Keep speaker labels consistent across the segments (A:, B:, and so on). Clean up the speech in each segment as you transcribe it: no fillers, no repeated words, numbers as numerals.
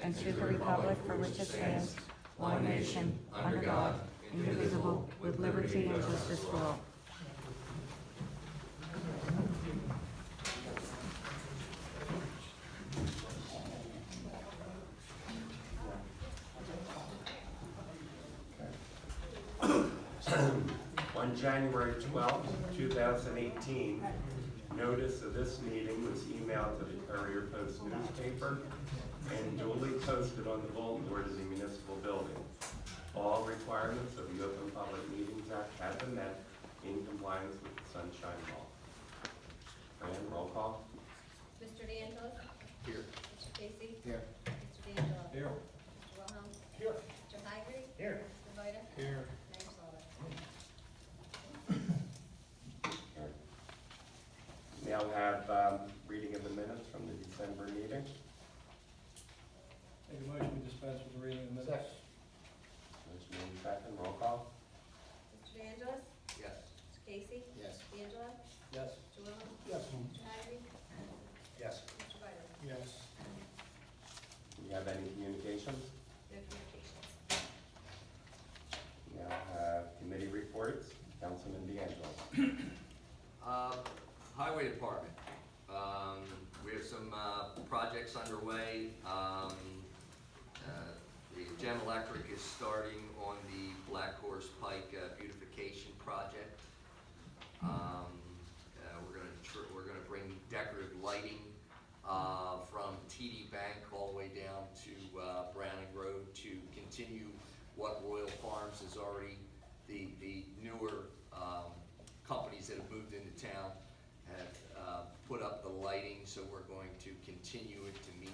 A: and to the republic for which it stands, one nation, under God, indivisible, with liberty and justice for all.
B: On January 12, 2018, notice of this meeting was emailed to the Courier Post newspaper and duly posted on the bulletin board of the municipal building. All requirements of the Open Public Meetings Act have been met in compliance with the Sunshine Law. Fran, roll call.
C: Mr. DeAngelis?
D: Here.
C: Mr. Casey?
D: Here.
C: Mr. D'Angelo?
D: Here.
C: Mr. Wilhelm?
D: Here.
C: Mr. Hygree?
D: Here.
C: Mr. Vita?
D: Here.
C: Mayor Sala?
B: Now have reading of the minutes from the December meeting.
E: Make a motion to dispense with the reading of the minutes.
B: Motion made second, roll call.
C: Mr. DeAngelis?
D: Yes.
C: Mr. Casey?
D: Yes.
C: D'Angelo?
E: Yes.
C: Mr. Wilhelm?
E: Yes.
C: Mr. Hygree?
D: Yes.
C: Mr. Vita?
E: Yes.
B: Do you have any communications?
C: No communications.
B: Now have committee reports. Councilman D'Angelo.
F: Highway Department, we have some projects underway. The Gem Electric is starting on the Black Horse Pike beautification project. We're gonna bring decorative lighting from TD Bank all the way down to Browning Road to continue what Royal Farms is already, the newer companies that have moved into town have put up the lighting, so we're going to continue it to meet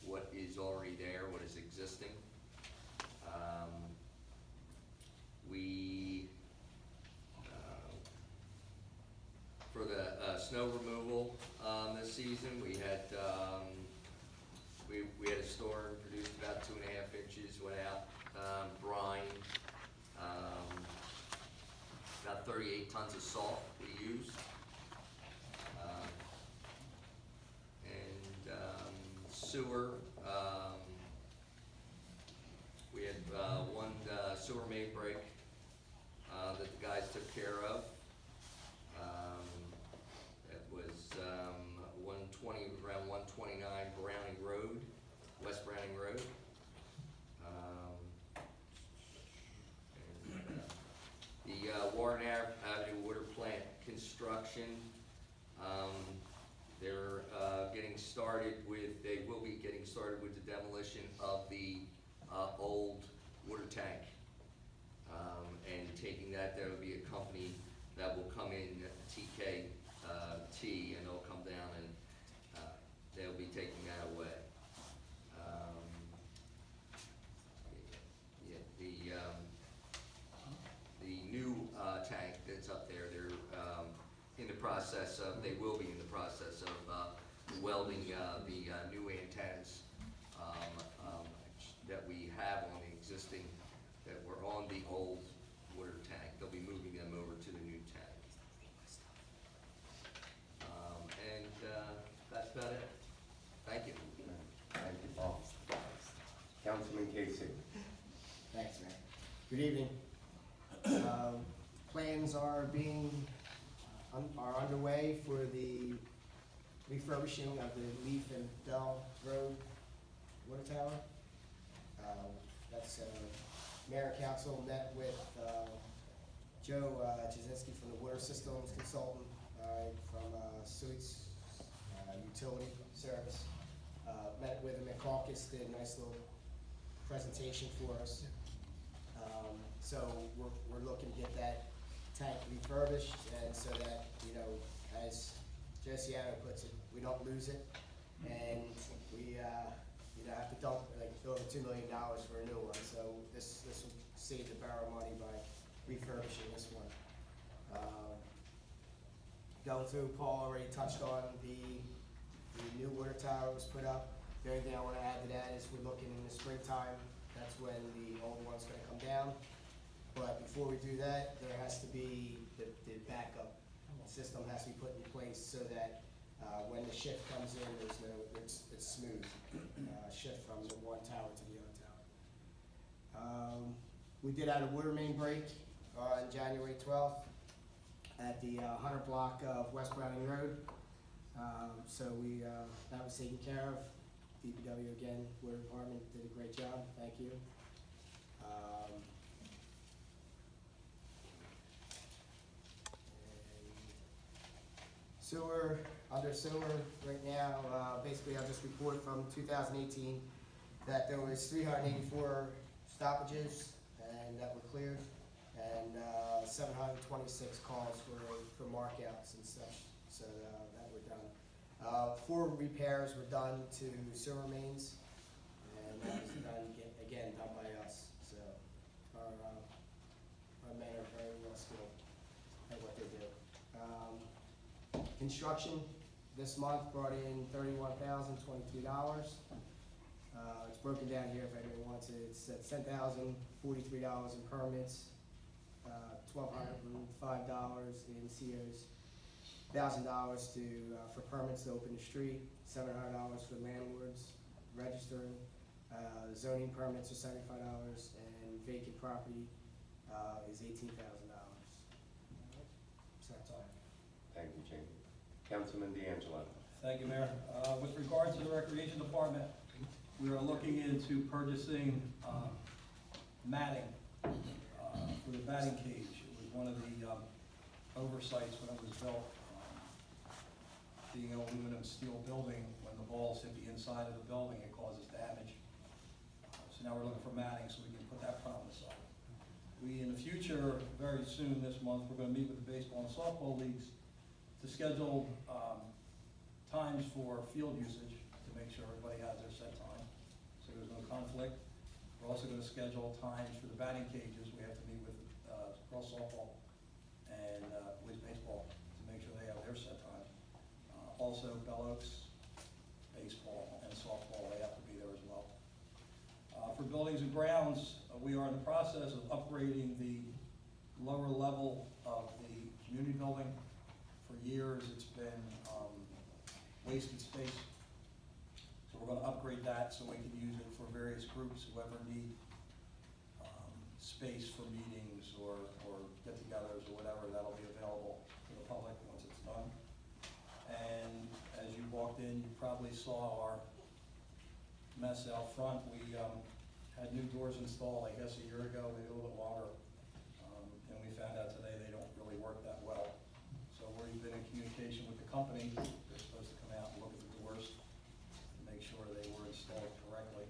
F: what is already there, what is existing. For the snow removal this season, we had we had a storm, produced about 2.5 inches, went out, brine, about 38 tons of salt we used. Sewer, we had one sewer main break that the guys took care of. It was 120, around 129 Browning Road, West Browning Road. The Warren Avenue water plant construction, they're getting started with, they will be getting started with the demolition of the old water tank. And taking that, there will be a company that will come in, TKT, and they'll come down and they'll be taking that away. The new tank that's up there, they're in the process of, they will be in the process of welding the new antennas that we have on the existing, that were on the old water tank. They'll be moving them over to the new tank. That's about it. Thank you.
B: Thank you, Paul. Councilman Casey.
D: Thanks, Mayor. Good evening. Plans are underway for the refurbishing of the Leaf and Bell Road water tower. That's Mayor and Council met with Joe Jasinski from the Water Systems Consultant from Suits Utility Service. Met with him at caucus, did a nice little presentation for us. So we're looking to get that tank refurbished, and so that, you know, as Josiano puts it, we don't lose it, and we have to dump like over $2 million for a new one. So this will save the borough money by refurbishing this one. Going through, Paul already touched on the new water tower was put up. The only thing I want to add to that is we're looking in the springtime. That's when the old one's going to come down. But before we do that, there has to be the backup system has to be put in place so that When the shift comes in, it's smooth, shift from the one tower to the other tower. We did have a water main break on January 12th at the 100 block of West Browning Road. So that was taken care of. DPW again, water department did a great job, thank you. And sewer, under sewer right now, basically I'll just report from 2018 that there was 384 stoppages and that were cleared, and 726 calls for markouts and such, so that were done. 4 repairs were done to sewer mains, and that was done, again, done by us. So our men are very well skilled at what they do. Construction this month brought in $31,023. It's broken down here if anyone wants it. It's at $10,043 in permits, $1,205 in COs, $1,000 for permits to open the street, $700 for landlords registering, zoning permits are $75, and vacant property is $18,000. So that's all.
B: Thank you, Jane. Councilman D'Angelo.
E: Thank you, Mayor. With regard to the Recreation Department, we are looking into purchasing matting for the batting cage. It was one of the oversights when it was built. Being an aluminum steel building, when the balls hit the inside of the building, it causes damage. So now we're looking for matting so we can put that problem aside. We, in the future, very soon this month, we're going to meet with the baseball and softball leagues to schedule times for field usage to make sure everybody has their set time, so there's no conflict. We're also going to schedule times for the batting cages. We have to meet with girls softball and boys baseball to make sure they have their set times. Also, Bell Oaks baseball and softball, they have to be there as well. For buildings and grounds, we are in the process of upgrading the lower level of the community building. For years, it's been wasted space. So we're going to upgrade that so we can use it for various groups, whoever need space for meetings or get-togethers or whatever, that'll be available to the public once it's done. And as you walked in, you probably saw our mess out front. We had new doors installed, I guess, a year ago, maybe a little bit longer. And we found out today they don't really work that well. So we've been in communication with the company. They're supposed to come out and look at the doors to make sure they were installed correctly.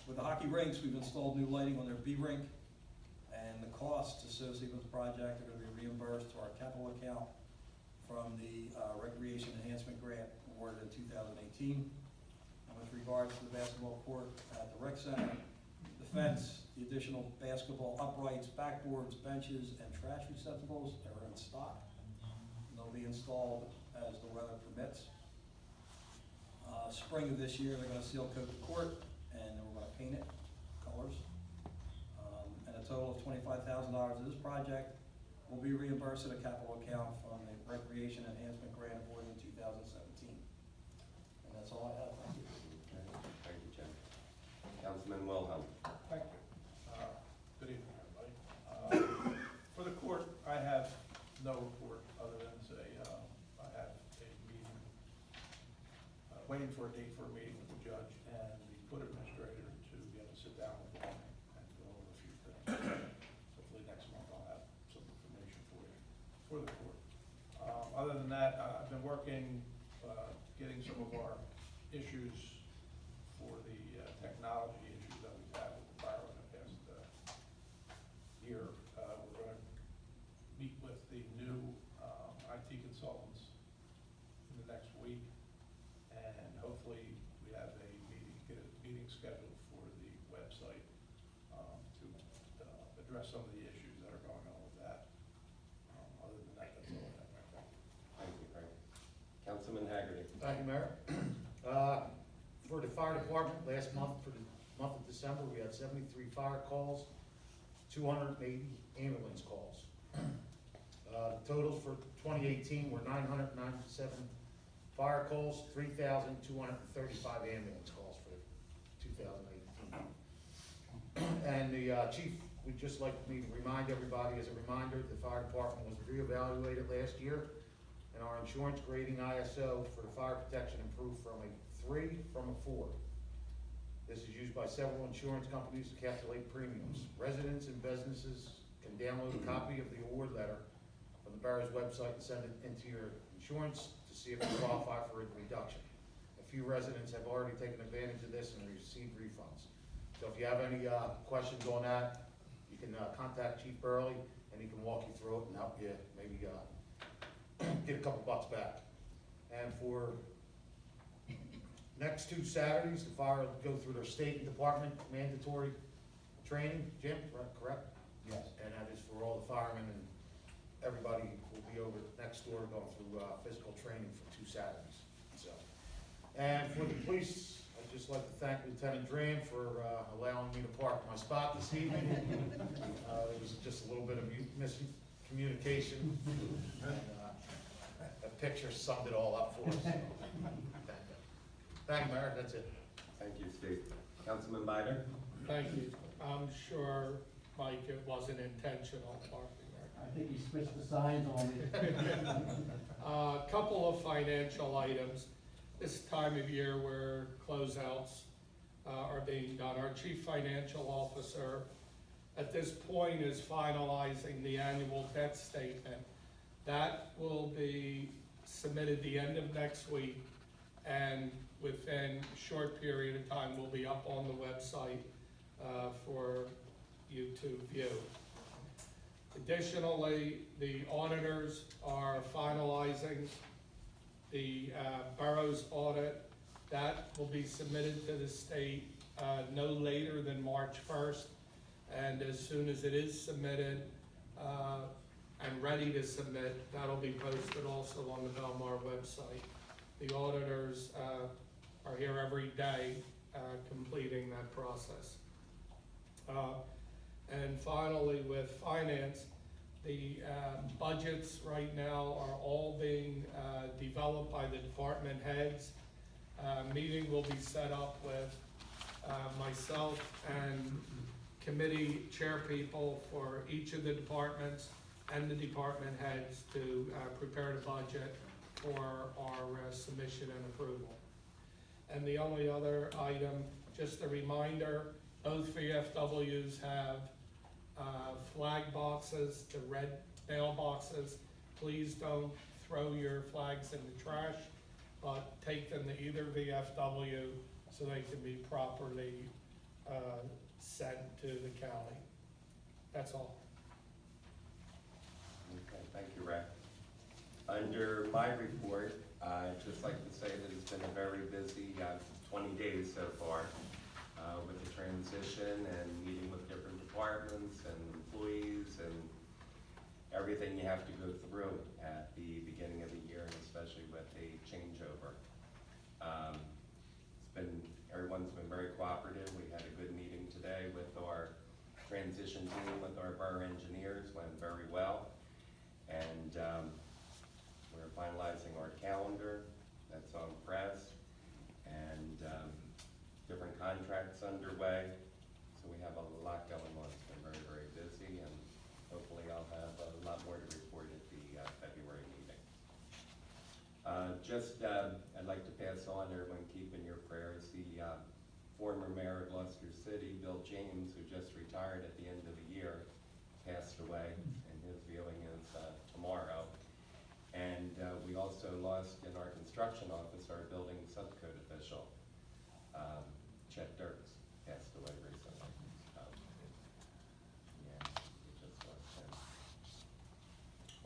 E: With the hockey rinks, we've installed new lighting on their B rink, and the costs associated with the project are going to be reimbursed to our capital account from the Recreation Enhancement Grant awarded in 2018. And with regards to the basketball court at the rec center, the fence, the additional basketball uprights, backboards, benches, and trash receptacles are in stock. They'll be installed as the weather permits. Spring of this year, they're going to seal coat the court, and then we're going to paint it colors. And a total of $25,000 of this project will be reimbursed to the capital account from the Recreation Enhancement Grant awarded in 2017. And that's all I have. Thank you.
B: Thank you, Jim. Councilman Wilhelm.
G: Thank you. Good evening, everybody. For the court, I have no report other than say I have a meeting, waiting for a date for a meeting with the judge and the court administrator to be able to sit down with them and go over a few things. Hopefully next month I'll have some information for you, for the court. Other than that, I've been working, getting some of our issues for the technology issues that we've had with the borough in the past year. We're going to meet with the new IT consultants in the next week, and hopefully we have a meeting, get a meeting scheduled for the website to address some of the issues that are going on with that. Other than that, that's all I have.
B: Thank you, Frank. Councilman Haggerty.
H: Thank you, Mayor. For the fire department, last month, for the month of December, we had 73 fire calls, 280 ambulance calls. The totals for 2018 were 997 fire calls, 3,235 ambulance calls for 2018. And the chief would just like me to remind everybody, as a reminder, the fire department was reevaluated last year, and our insurance grading ISO for the fire protection improved from a 3 from a 4. This is used by several insurance companies to calculate premiums. Residents and businesses can download a copy of the award letter from the borough's website and send it into your insurance to see if you qualify for a reduction. A few residents have already taken advantage of this and received refunds. So if you have any questions on that, you can contact Chief Burley, and he can walk you through it and help you maybe get a couple bucks back. And for next 2 Saturdays, the fire will go through their state and department mandatory training. Jim, correct?
E: Yes.
H: And that is for all the firemen, and everybody will be over next door going through physical training for 2 Saturdays. So, and for the police, I'd just like to thank Lieutenant Dran for allowing me to park my spot this evening. There was just a little bit of miscommunication. And, that picture summed it all up for us. So, thank you, Mayor. That's it.
B: Thank you, Steve. Councilman Bider?
I: Thank you. I'm sure, Mike, it wasn't intentional parking there.
J: I think you switched the signs on me.
I: A couple of financial items. This time of year where closeouts are being done, our chief financial officer at this point is finalizing the annual debt statement. That will be submitted the end of next week, and within a short period of time will be up on the website for you to view. Additionally, the auditors are finalizing the borough's audit. That will be submitted to the state no later than March 1st. And as soon as it is submitted and ready to submit, that'll be posted also on the Bellmawr website. The auditors are here every day completing that process. And finally, with finance, the budgets right now are all being developed by the department heads. Meeting will be set up with myself and committee chairpeople for each of the departments and the department heads to prepare the budget for our submission and approval. And the only other item, just a reminder, both VFWs have flag boxes, the red mailboxes. Please don't throw your flags in the trash, but take them to either VFW so they can be properly sent to the county. That's all.
B: Okay, thank you, Ray. Under my report, I'd just like to say that it's been a very busy 20 days so far with the transition and meeting with different departments and employees and everything you have to go through at the beginning of the year, and especially with a changeover. Everyone's been very cooperative. We had a good meeting today with our transition team, with our borough engineers, went very well. And we're finalizing our calendar, that's on press, and different contracts underway. So we have a lot going on. It's been very, very busy, and hopefully I'll have a lot more to report at the February meeting. I'd like to pass on, everyone keep in your prayers, the former mayor of Gloucester City, Bill James, who just retired at the end of the year, passed away, and his viewing is tomorrow. And we also lost in our construction office, our building subcode official, Chet Dirks, passed away recently. Yeah, we just lost him.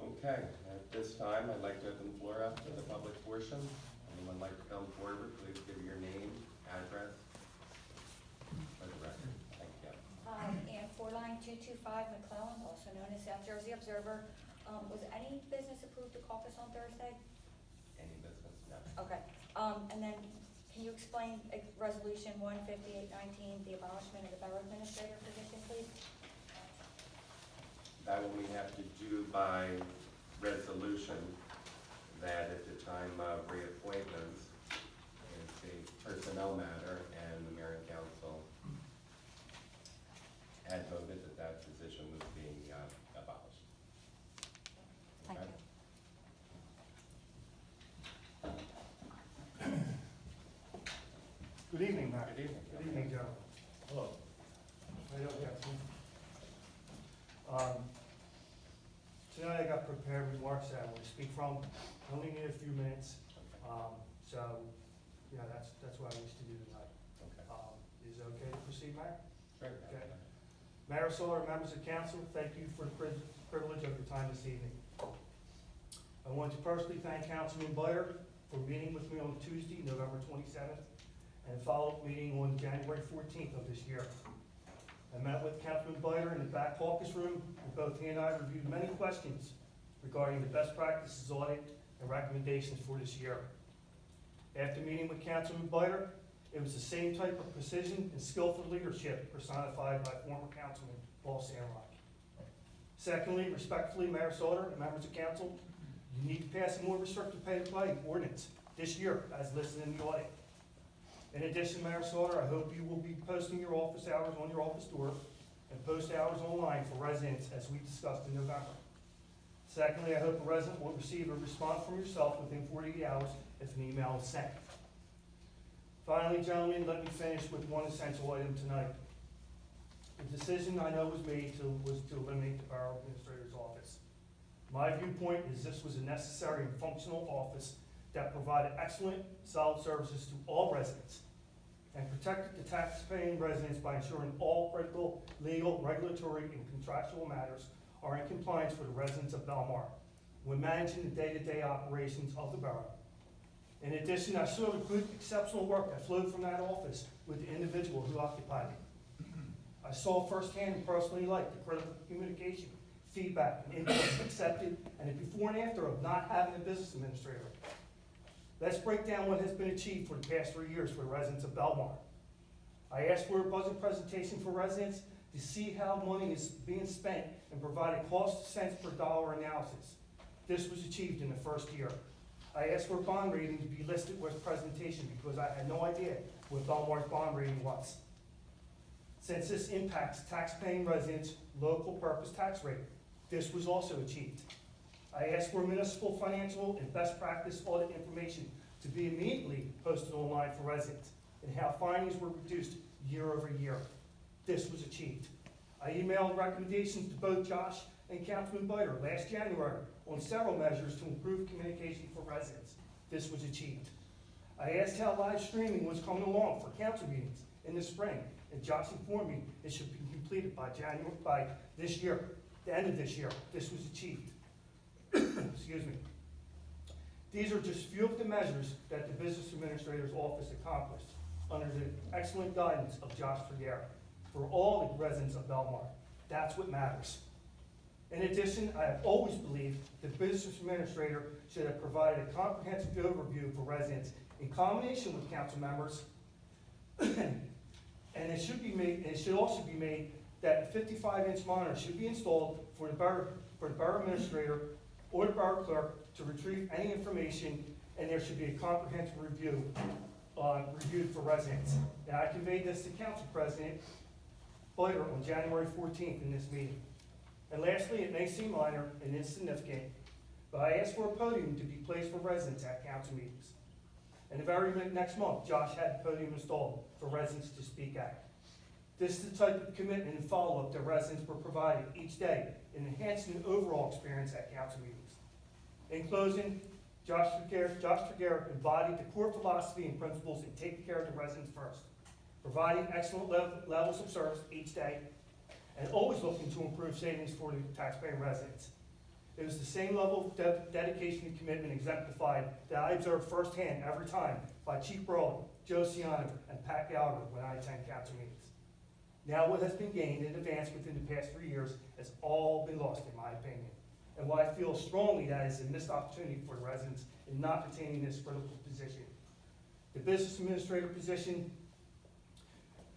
B: Okay, at this time, I'd like to open the floor up to the public portion. Anyone like to come forward, please give your name, address, for the record. Thank you.
A: And 49225 McClellan, also known as South Jersey Observer. Was any business approved to caucus on Thursday?
B: Any business? No.
A: Okay. And then, can you explain Resolution 15819, the abolishment of the borough administrator position, please?
B: That one we have to do by resolution that at the time of reappointments, it's a personnel matter, and the mayor and council had voted that that position was being abolished.
A: Thank
B: Okay?
A: you.
K: Good evening, Mayor.
B: Good evening.
K: Good evening, gentlemen. Hello. Right up here. Tonight I got prepared remarks that I want to speak from. I only need a few minutes. So, yeah, that's what I wish to do tonight.
B: Okay.
K: Is it okay to proceed, Mayor?
B: Great.
K: Okay. Mayor Solar, members of council, thank you for the privilege of your time this evening. I want to personally thank Councilman Biter for meeting with me on Tuesday, November 27th, and a follow-up meeting on January 14th of this year. I met with Councilman Biter in the back caucus room, and both he and I reviewed many questions regarding the best practices audit and recommendations for this year. After meeting with Councilman Biter, it was the same type of precision and skillful leadership personified by former Councilman Paul Sandrock. Secondly, respectfully, Mayor Sauter and members of council, you need to pass a more restrictive pay-to-play ordinance this year as listed in the audit. In addition, Mayor Sauter, I hope you will be posting your office hours on your office door and post hours online for residents as we discussed in November. Secondly, I hope a resident will receive a response from yourself within 48 hours if an email is sent. Finally, gentlemen, let me finish with one essential item tonight. The decision I know was made was to eliminate the Borough Administrator's office. My viewpoint is this was a necessary and functional office that provided excellent, solid services to all residents and protected the tax-paying residents by ensuring all critical legal, regulatory, and contractual matters are in compliance for the residents of Bellmawr when managing the day-to-day operations of the borough. In addition, I saw the good, exceptional work that flowed from that office with the individual who occupied it. I saw firsthand and personally like the critical communication, feedback, and input accepted, and the before and after of not having a business administrator. Let's break down what has been achieved for the past 3 years for the residents of Bellmawr. I asked for a budget presentation for residents to see how money is being spent and provide a cost cents per dollar analysis. This was achieved in the first year. I asked for a bond rating to be listed with presentation because I had no idea what Bellmaur's bond rating was. Since this impacts tax-paying residents' local purpose tax rate, this was also achieved. I asked for municipal financial and best practice audit information to be immediately posted online for residents and how findings were reduced year over year. This was achieved. I emailed recommendations to both Josh and Councilman Biter last January on several measures to improve communication for residents. This was achieved. I asked how live streaming was coming along for council meetings in the spring, and Josh informed me it should be completed by this year, the end of this year. This was achieved. Excuse me. These are just few of the measures that the Business Administrator's Office accomplished under the excellent guidance of Josh Tregera for all the residents of Bellmawr. That's what matters. In addition, I have always believed the Business Administrator should have provided a comprehensive overview for residents in combination with council members. And it should also be made that a 55-inch monitor should be installed for the borough administrator or the borough clerk to retrieve any information, and there should be a comprehensive review reviewed for residents. And I conveyed this to Council President Biter on January 14th in this meeting. And lastly, it may seem minor and insignificant, but I asked for a podium to be placed for residents at council meetings. And the very next month, Josh had the podium installed for residents to speak at. This is the type of commitment and follow-up that residents were provided each day in enhancing the overall experience at council meetings. In closing, Josh Tregera embodied the core philosophy and principles in taking care of the residents first, providing excellent levels of service each day, and always looking to improve savings for the taxpaying residents. It was the same level of dedication and commitment exemplified that I observed firsthand every time by Chief Burley, Joe Ciano, and Pat Gallagher when I attend council meetings. Now what has been gained and advanced within the past 3 years has all been lost in my opinion. And why I feel strongly that is a missed opportunity for the residents in not retaining this critical position. The business administrator position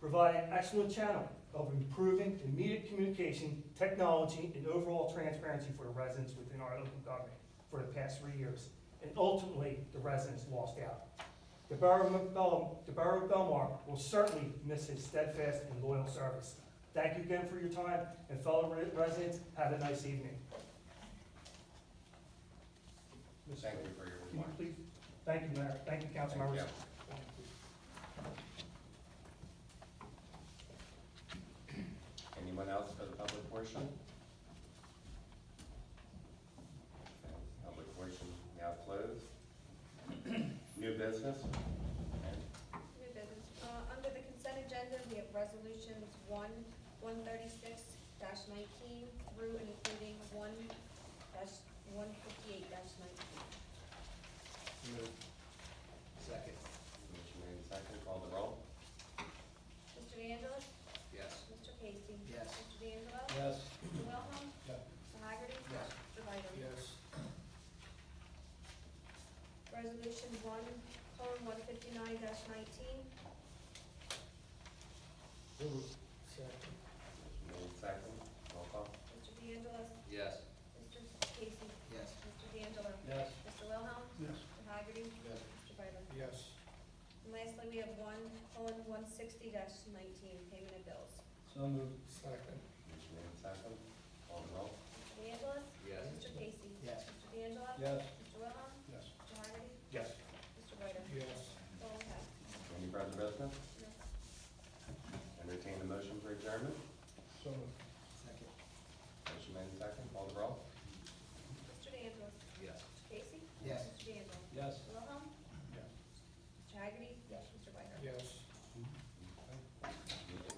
K: provided an excellent channel of improving immediate communication, technology, and overall transparency for the residents within our local government for the past 3 years. And ultimately, the residents lost out. The Borough of Bellmawr will certainly miss his steadfast and loyal service. Thank you again for your time, and fellow residents, have a nice evening.
B: Thank you for your
K: Can you
B: remarks.
K: please, thank you, Mayor, thank you, council
B: Thank
K: members.
B: you. Anyone else for the public portion? Okay, public portion now closed. New business? Okay.
C: New business. Under the consent agenda, we have resolutions 136-19 through and including 1-158-19.
D: Second.
B: Motion made second, call the roll.
C: Mr. DeAngelis?
F: Yes.
C: Mr. Casey?
D: Yes.
C: Mr. D'Angelo?
E: Yes.
C: Mr. Wilhelm?
E: Yes.
C: Mr. Hagerty?
D: Yes.
C: Mr. Viter?
I: Yes.
C: Resolution 1:159-19.
I: Second.
B: Motion made second, roll call.
C: Mr. DeAngelis?
F: Yes.
C: Mr. Casey?
D: Yes.
C: Mr. D'Angelo?
E: Yes.
C: Mr. Wilhelm?
I: Yes.
C: Mr. Hagerty?
D: Yes.
C: Mr. Viter?
I: Yes.
C: And lastly, we have 1:160-19, payment of bills.
E: So moved.
I: Second.
B: Motion made second, call the roll.
C: Mr. DeAngelis?
F: Yes.
C: Mr. Casey?
D: Yes.
C: Mr. D'Angelo?
E: Yes.
C: Mr. Wilhelm?
I: Yes.
C: Mr. Hagerty?
K: Yes.
C: Mr. Viter?
I: Yes.
C: That's all we have.
B: Any further business?
C: No.
B: Entertain a motion for adjournment.
I: So moved.
D: Second.
B: Motion made second, call the roll.